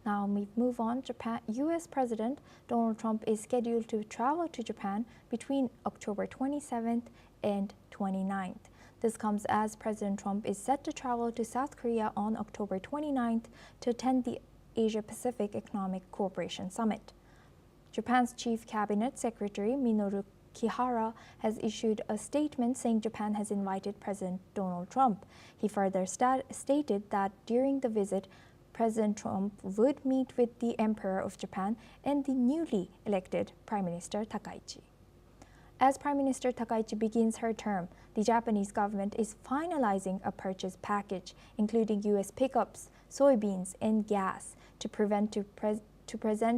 Now we move on. U.S. President Donald Trump is scheduled to travel to Japan between October 27th and 29th. This comes as President Trump is set to travel to South Korea on October 29th to attend the Asia-Pacific Economic Cooperation Summit. Japan's Chief Cabinet Secretary Minoru Kihara has issued a statement saying Japan has invited President Donald Trump. He further stated that during the visit, President Trump would meet with the Emperor of Japan and the newly elected Prime Minister Takaichi. As Prime Minister Takaichi begins her term, the Japanese government is finalizing a purchase package, including U.S. pickups, soybeans, and gas, to present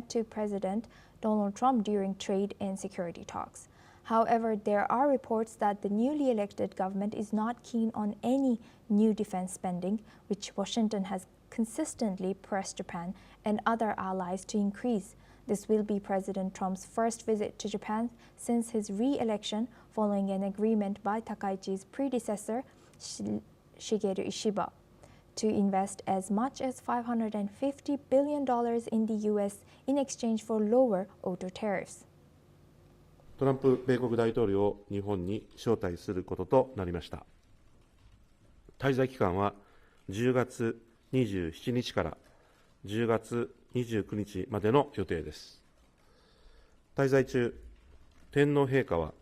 to President Donald Trump during trade and security talks. However, there are reports that the newly elected government is not keen on any new defense spending, which Washington has consistently pressed Japan and other allies to increase. This will be President Trump's first visit to Japan since his re-election, following an agreement by Takaichi's predecessor, Shigeru Ishiba, to invest as much as $550 billion in the U.S. in exchange for lower auto tariffs. トランプ米国大統領を日本に招待することとなりました。滞在期間は10月27日から10月29日までの予定です。滞在中、天皇陛下は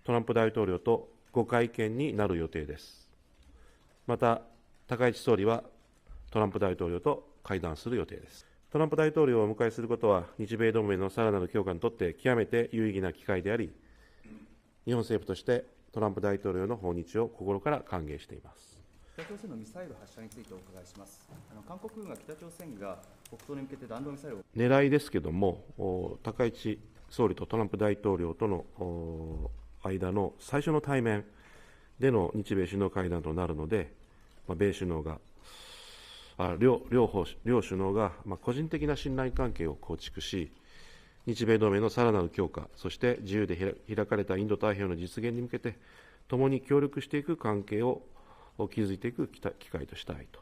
トランプ大統領とご会見になる予定です。また、高市総理はトランプ大統領と会談する予定です。トランプ大統領をお迎えすることは、日米同盟のさらなる強化にとって極めて有意義な機会であり、日本政府としてトランプ大統領の訪日を心から歓迎しています。北朝鮮のミサイル発射についてお伺いします。韓国軍が北朝鮮が北東に向けて弾道ミサイルを狙いですけども、高市総理とトランプ大統領との間の最初の対面での日米首脳会談となるので、米首脳が両首脳が個人的な信頼関係を構築し、日米同盟のさらなる強化、そして自由で開かれたインド太平洋の実現に向けて、共に協力していく関係を築いていく機会としたいと。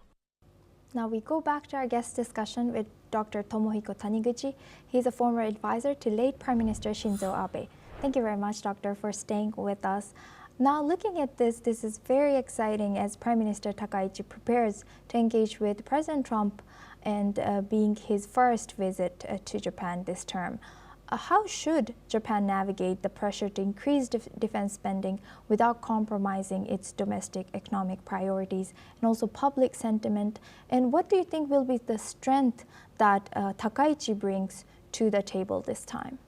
Now we go back to our guest discussion with Dr. Tomohiko Taniguchi. He's a former advisor to late Prime Minister Shinzo Abe. Thank you very much, Doctor, for staying with us. Now, looking at this is very exciting as Prime Minister Takaichi prepares to engage with President Trump and being his first visit to Japan this term. How should Japan navigate the pressure to increase defense spending without compromising its domestic economic priorities and also public sentiment? And what do you think will be the strength that Takaichi brings to the table this time?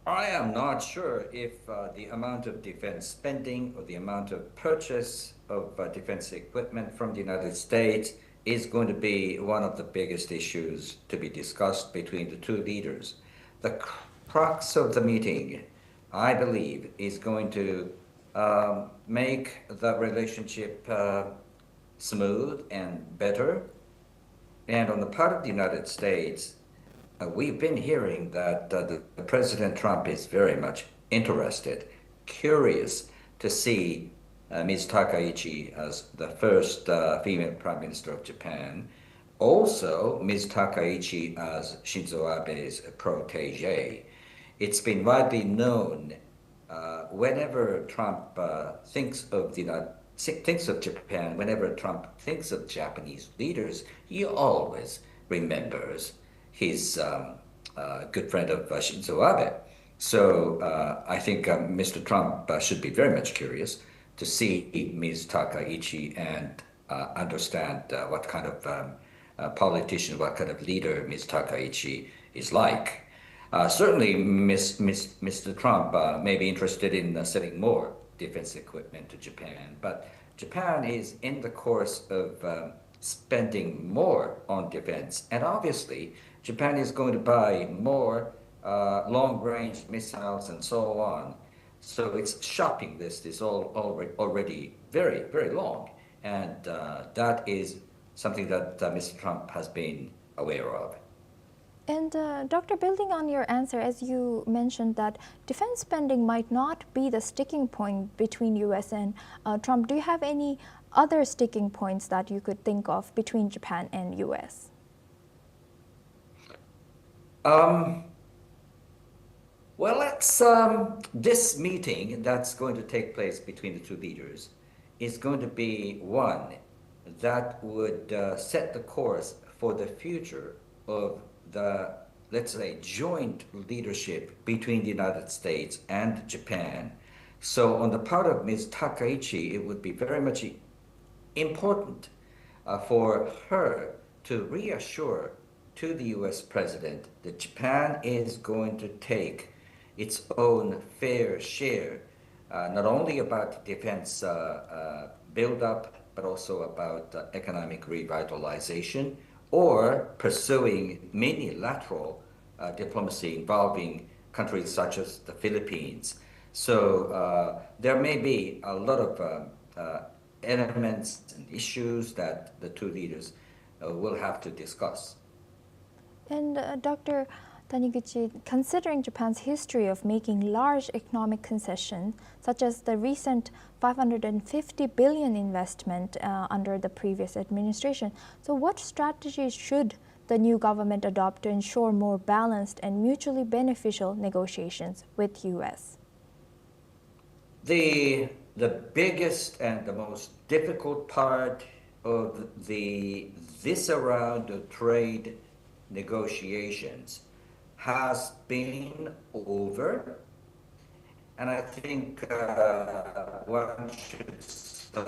I am not sure if the amount of defense spending or the amount of purchase of defense equipment from the United States is going to be one of the biggest issues to be discussed between the two leaders. The crux of the meeting, I believe, is going to make the relationship smooth and better. And on the part of the United States, we've been hearing that President Trump is very much interested, curious to see Ms. Takaichi as the first female Prime Minister of Japan. Also, Ms. Takaichi as Shinzo Abe's protege. It's been widely known whenever Trump thinks of Japan, whenever Trump thinks of Japanese leaders, he always remembers his good friend of Shinzo Abe. So I think Mr. Trump should be very much curious to see Ms. Takaichi and understand what kind of politician, what kind of leader Ms. Takaichi is like. Certainly, Mr. Trump may be interested in selling more defense equipment to Japan, but Japan is in the course of spending more on defense, and obviously Japan is going to buy more long-range missiles and so on. So its shopping list is already very, very long, and that is something that Mr. Trump has been aware of. And Doctor, building on your answer, as you mentioned that defense spending might not be the sticking point between U.S. and Trump, do you have any other sticking points that you could think of between Japan and US? Well, this meeting that's going to take place between the two leaders is going to be one that would set the course for the future of the, let's say, joint leadership between the United States and Japan. So on the part of Ms. Takaichi, it would be very much important for her to reassure to the US president that Japan is going to take its own fair share, not only about defense build-up, but also about economic revitalization, or pursuing multilateral diplomacy involving countries such as the Philippines. So there may be a lot of elements and issues that the two leaders will have to discuss. And Dr. Taniguchi, considering Japan's history of making large economic concessions, such as the recent 550 billion investment under the previous administration, so what strategies should the new government adopt to ensure more balanced and mutually beneficial negotiations with US? The biggest and the most difficult part of this round of trade negotiations has been over, and I think one should salute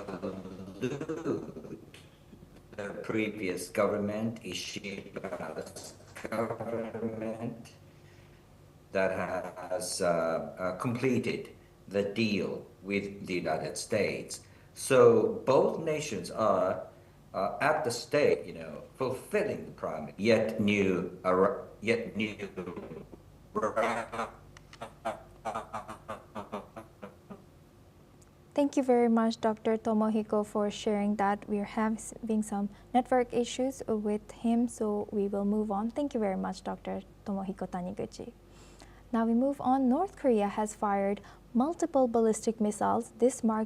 the previous government, Ishiba's government, that has completed the deal with the United States. So both nations are at the stage, fulfilling the promise, yet new. Thank you very much, Dr. Tomohiko, for sharing that. We're having some network issues with him, so we will move on. Thank you very much, Dr. Tomohiko Taniguchi. Now we move on. North Korea has fired multiple ballistic missiles. This marks